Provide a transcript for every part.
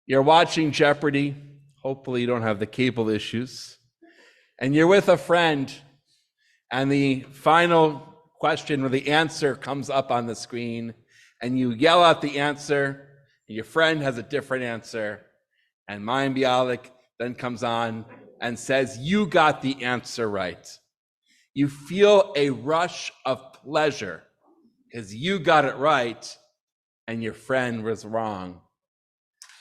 You're watching Jeopardy. Hopefully you don't have the cable issues. And you're with a friend, and the final question or the answer comes up on the screen, and you yell out the answer, and your friend has a different answer, and Mayim Bialik then comes on and says, you got the answer right. You feel a rush of pleasure because you got it right and your friend was wrong.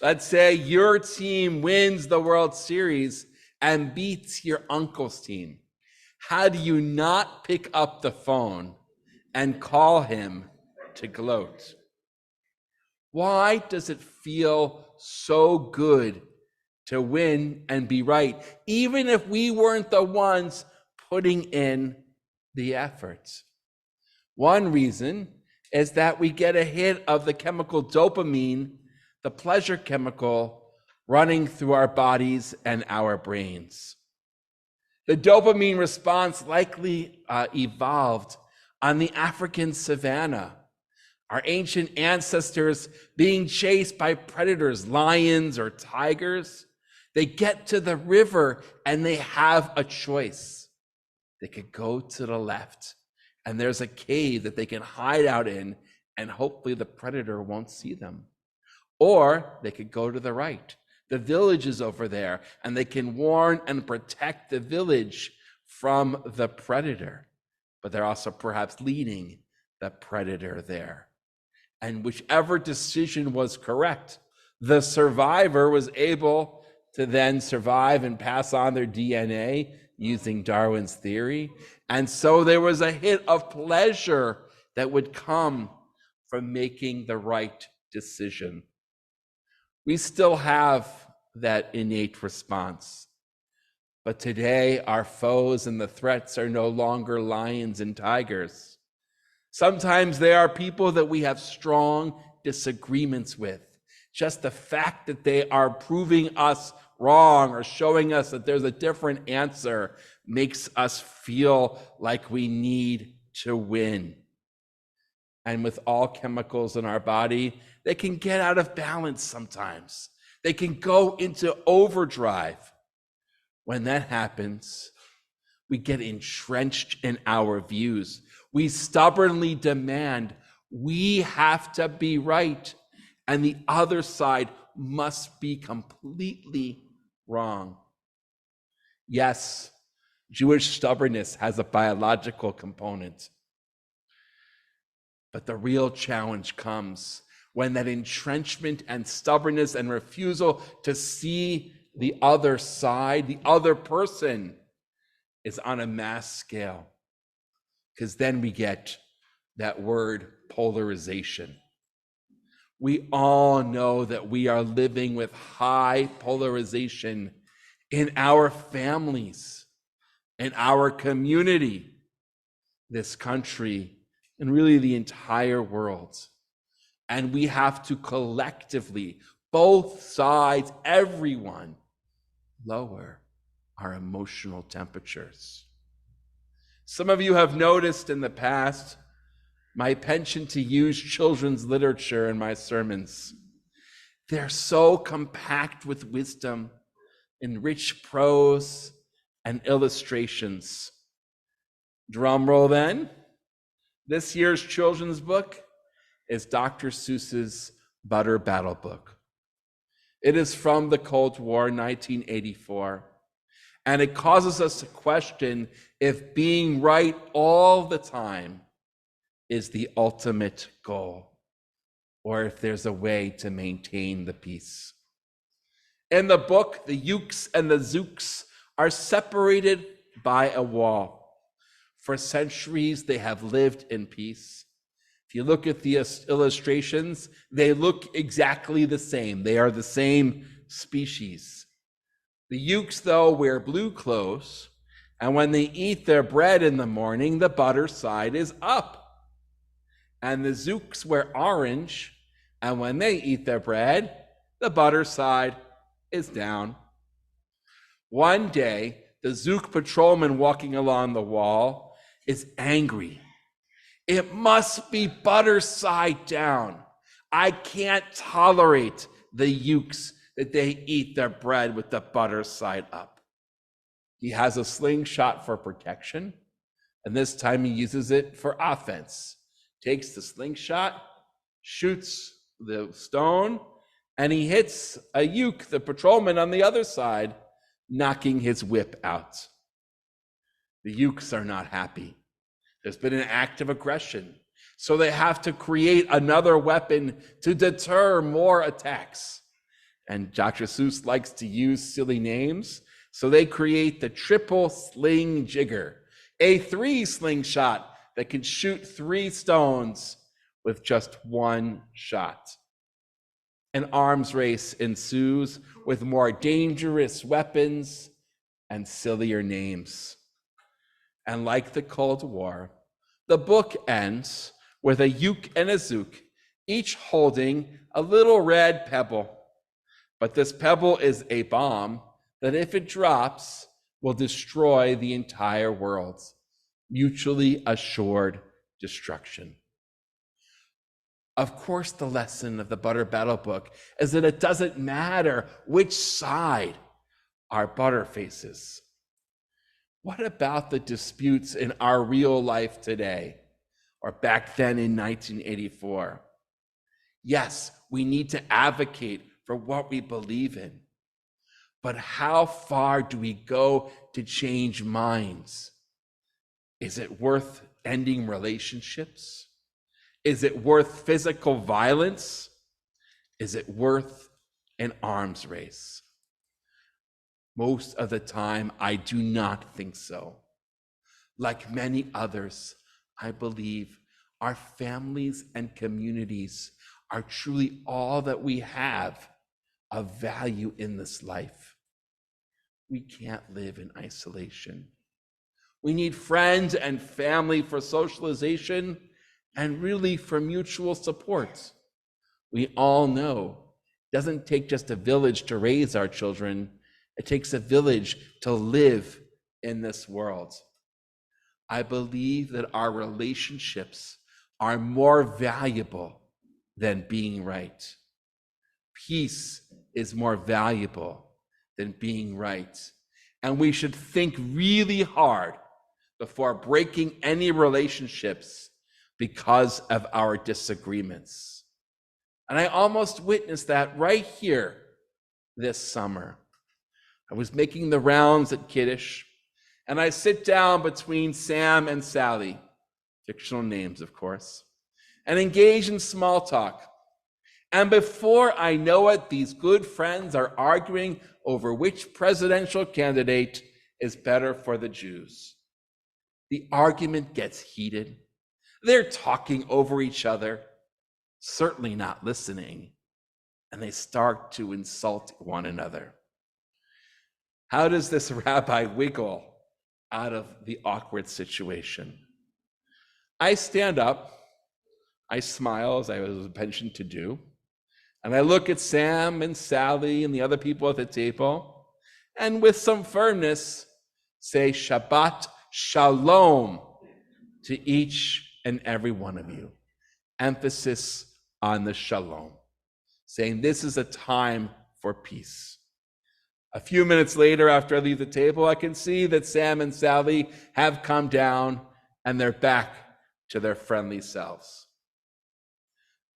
Let's say your team wins the World Series and beats your uncle's team. How do you not pick up the phone and call him to gloat? Why does it feel so good to win and be right, even if we weren't the ones putting in the effort? One reason is that we get a hit of the chemical dopamine, the pleasure chemical, running through our bodies and our brains. The dopamine response likely evolved on the African savanna. Our ancient ancestors being chased by predators, lions or tigers, they get to the river and they have a choice. They could go to the left and there's a cave that they can hide out in and hopefully the predator won't see them. Or they could go to the right. The village is over there and they can warn and protect the village from the predator. But they're also perhaps leading the predator there. And whichever decision was correct, the survivor was able to then survive and pass on their DNA using Darwin's theory. And so there was a hit of pleasure that would come from making the right decision. We still have that innate response. But today, our foes and the threats are no longer lions and tigers. Sometimes they are people that we have strong disagreements with. Just the fact that they are proving us wrong or showing us that there's a different answer makes us feel like we need to win. And with all chemicals in our body, they can get out of balance sometimes. They can go into overdrive. When that happens, we get entrenched in our views. We stubbornly demand we have to be right, and the other side must be completely wrong. Yes, Jewish stubbornness has a biological component. But the real challenge comes when that entrenchment and stubbornness and refusal to see the other side, the other person, is on a mass scale. Because then we get that word polarization. We all know that we are living with high polarization in our families, in our community, this country, and really the entire world. And we have to collectively, both sides, everyone, lower our emotional temperatures. Some of you have noticed in the past my penchant to use children's literature in my sermons. They're so compact with wisdom in rich prose and illustrations. Drum roll then. This year's children's book is Dr. Seuss's Butter Battle Book. It is from the Cold War, 1984, and it causes us to question if being right all the time is the ultimate goal, or if there's a way to maintain the peace. In the book, the Ukes and the Zooks are separated by a wall. For centuries, they have lived in peace. If you look at the illustrations, they look exactly the same. They are the same species. The Ukes, though, wear blue clothes, and when they eat their bread in the morning, the butter side is up. And the Zooks wear orange, and when they eat their bread, the butter side is down. One day, the Zook patrolman walking along the wall is angry. It must be butter side down. I can't tolerate the Ukes that they eat their bread with the butter side up. He has a slingshot for protection, and this time he uses it for offense. Takes the slingshot, shoots the stone, and he hits a Uke, the patrolman on the other side, knocking his whip out. The Ukes are not happy. There's been an act of aggression, so they have to create another weapon to deter more attacks. And Dr. Seuss likes to use silly names, so they create the triple sling jigger, a 3 slingshot that can shoot 3 stones with just 1 shot. An arms race ensues with more dangerous weapons and sillier names. And like the Cold War, the book ends with a Uke and a Zook, each holding a little red pebble. But this pebble is a bomb that, if it drops, will destroy the entire world. Mutually assured destruction. Of course, the lesson of the Butter Battle book is that it doesn't matter which side our butter faces. What about the disputes in our real life today, or back then in 1984? Yes, we need to advocate for what we believe in. But how far do we go to change minds? Is it worth ending relationships? Is it worth physical violence? Is it worth an arms race? Most of the time, I do not think so. Like many others, I believe our families and communities are truly all that we have of value in this life. We can't live in isolation. We need friends and family for socialization and really for mutual support. We all know it doesn't take just a village to raise our children. It takes a village to live in this world. I believe that our relationships are more valuable than being right. Peace is more valuable than being right. And we should think really hard before breaking any relationships because of our disagreements. And I almost witnessed that right here this summer. I was making the rounds at Kiddush, and I sit down between Sam and Sally, fictional names, of course, and engage in small talk. And before I know it, these good friends are arguing over which presidential candidate is better for the Jews. The argument gets heated. They're talking over each other, certainly not listening, and they start to insult one another. How does this rabbi wiggle out of the awkward situation? I stand up, I smile as I was pensioned to do, and I look at Sam and Sally and the other people at the table, and with some firmness say Shabbat Shalom to each and every one of you. Emphasis on the Shalom, saying this is a time for peace. A few minutes later, after I leave the table, I can see that Sam and Sally have come down and they're back to their friendly selves.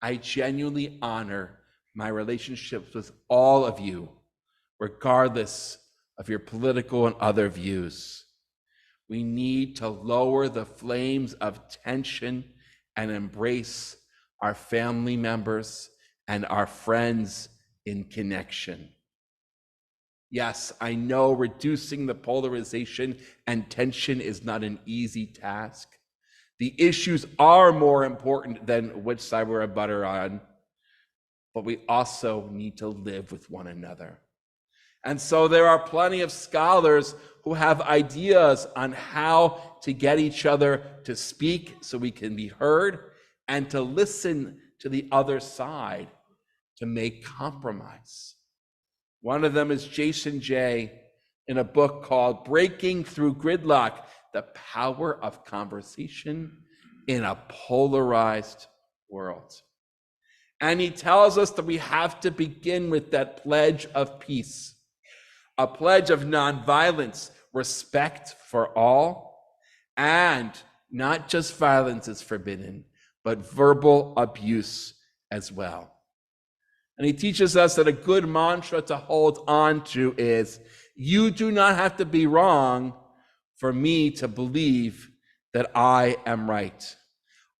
I genuinely honor my relationships with all of you, regardless of your political and other views. We need to lower the flames of tension and embrace our family members and our friends in connection. Yes, I know reducing the polarization and tension is not an easy task. The issues are more important than which side we're a butter on, but we also need to live with one another. And so there are plenty of scholars who have ideas on how to get each other to speak so we can be heard and to listen to the other side to make compromise. One of them is Jason Jay in a book called Breaking Through Gridlock, The Power of Conversation in a Polarized World. And he tells us that we have to begin with that pledge of peace, a pledge of nonviolence, respect for all, and not just violence is forbidden, but verbal abuse as well. And he teaches us that a good mantra to hold on to is, you do not have to be wrong for me to believe that I am right.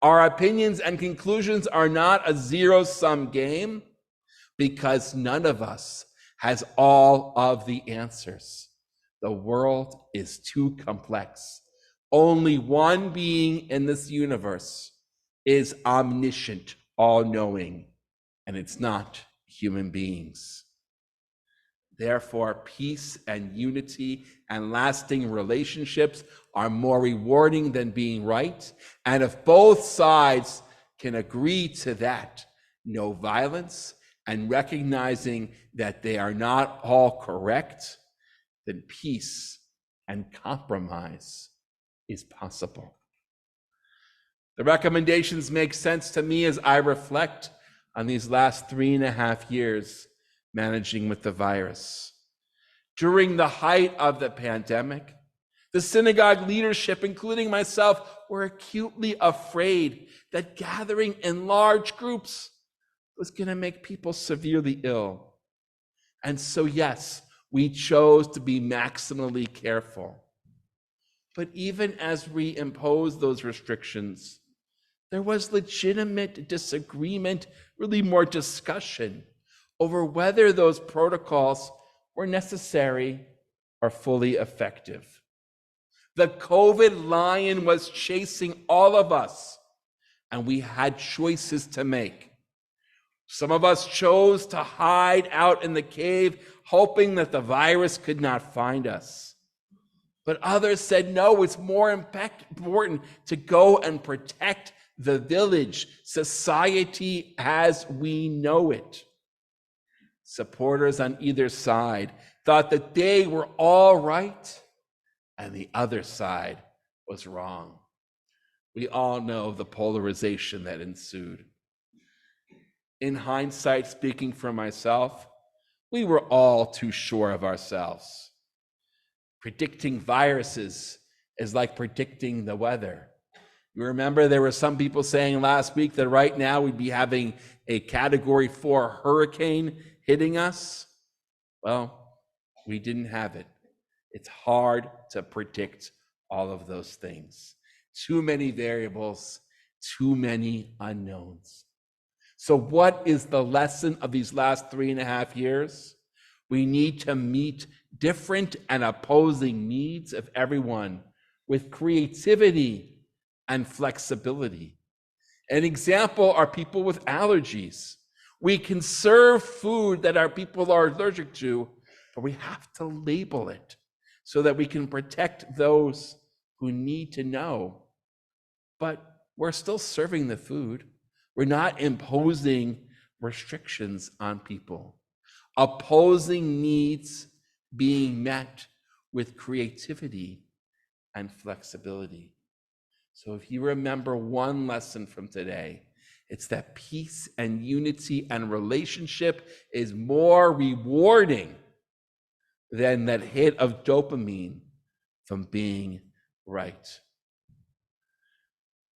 Our opinions and conclusions are not a zero-sum game because none of us has all of the answers. The world is too complex. Only one being in this universe is omniscient, all-knowing, and it's not human beings. Therefore, peace and unity and lasting relationships are more rewarding than being right. And if both sides can agree to that, no violence, and recognizing that they are not all correct, then peace and compromise is possible. The recommendations make sense to me as I reflect on these last 3.5 years managing with the virus. During the height of the pandemic, the synagogue leadership, including myself, were acutely afraid that gathering in large groups was going to make people severely ill. And so, yes, we chose to be maximally careful. But even as we imposed those restrictions, there was legitimate disagreement, really more discussion over whether those protocols were necessary or fully effective. The COVID lion was chasing all of us, and we had choices to make. Some of us chose to hide out in the cave, hoping that the virus could not find us. But others said, no, it's more important to go and protect the village, society as we know it. Supporters on either side thought that they were all right and the other side was wrong. We all know the polarization that ensued. In hindsight, speaking for myself, we were all too sure of ourselves. Predicting viruses is like predicting the weather. You remember there were some people saying last week that right now we'd be having a Category 4 hurricane hitting us. Well, we didn't have it. It's hard to predict all of those things. Too many variables, too many unknowns. So what is the lesson of these last 3.5 years? We need to meet different and opposing needs of everyone with creativity and flexibility. An example are people with allergies. We can serve food that our people are allergic to, but we have to label it so that we can protect those who need to know. But we're still serving the food. We're not imposing restrictions on people. Opposing needs being met with creativity and flexibility. So if you remember one lesson from today, it's that peace and unity and relationship is more rewarding than that hit of dopamine from being right.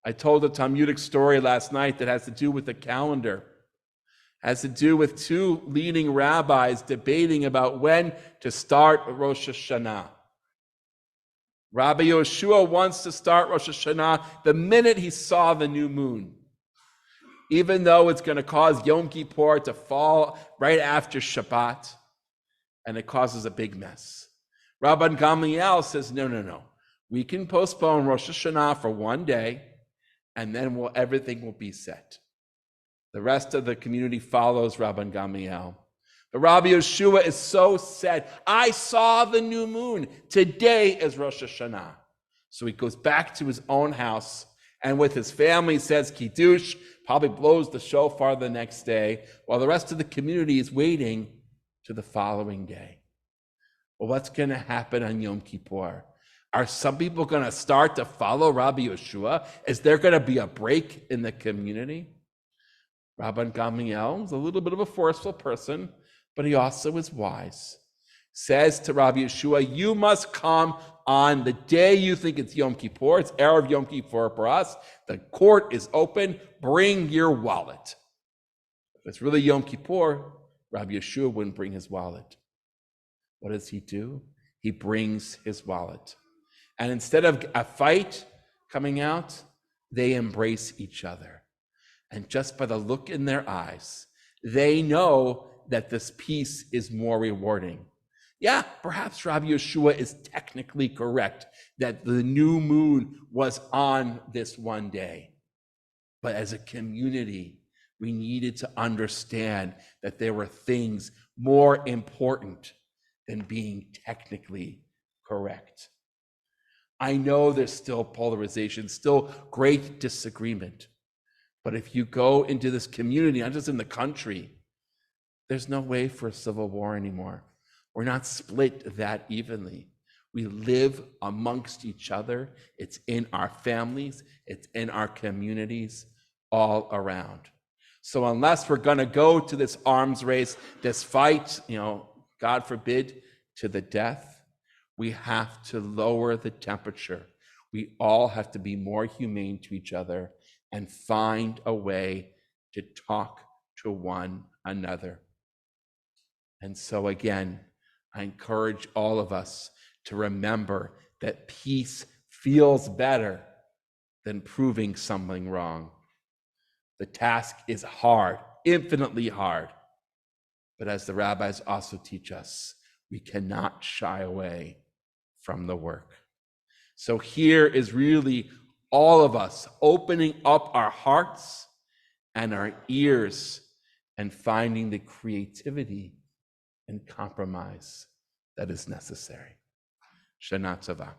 I told a Talmudic story last night that has to do with the calendar. It has to do with two leading rabbis debating about when to start Rosh Hashanah. Rabbi Yoshua wants to start Rosh Hashanah the minute he saw the new moon, even though it's going to cause Yom Kippur to fall right after Shabbat, and it causes a big mess. Rabbi Gamliel says, no. We can postpone Rosh Hashanah for one day, and then everything will be set. The rest of the community follows Rabbi Gamliel. But Rabbi Yeshua is so set. I saw the new moon. Today is Rosh Hashanah. So he goes back to his own house and with his family says Kiddush, probably blows the shofar the next day, while the rest of the community is waiting to the following day. Well, what's going to happen on Yom Kippur? Are some people going to start to follow Rabbi Yeshua? Is there going to be a break in the community? Rabban Gamliel is a little bit of a forceful person, but he also is wise. Says to Rabbi Yeshua, you must come on the day you think it's Yom Kippur. It's Erev Yom Kippur for us. The court is open. Bring your wallet. If it's really Yom Kippur, Rabbi Yeshua wouldn't bring his wallet. What does he do? He brings his wallet. And instead of a fight coming out, they embrace each other. And just by the look in their eyes, they know that this peace is more rewarding. Yeah, perhaps Rabbi Yeshua is technically correct that the new moon was on this one day. But as a community, we needed to understand that there were things more important than being technically correct. I know there's still polarization, still great disagreement. But if you go into this community, not just in the country, there's no way for a civil war anymore. We're not split that evenly. We live amongst each other. It's in our families. It's in our communities all around. So unless we're going to go to this arms race, this fight, God forbid, to the death, we have to lower the temperature. We all have to be more humane to each other and find a way to talk to one another. And so again, I encourage all of us to remember that peace feels better than proving something wrong. The task is hard, infinitely hard. But as the rabbis also teach us, we cannot shy away from the work. So here is really all of us opening up our hearts and our ears and finding the creativity and compromise that is necessary. Shana Tova.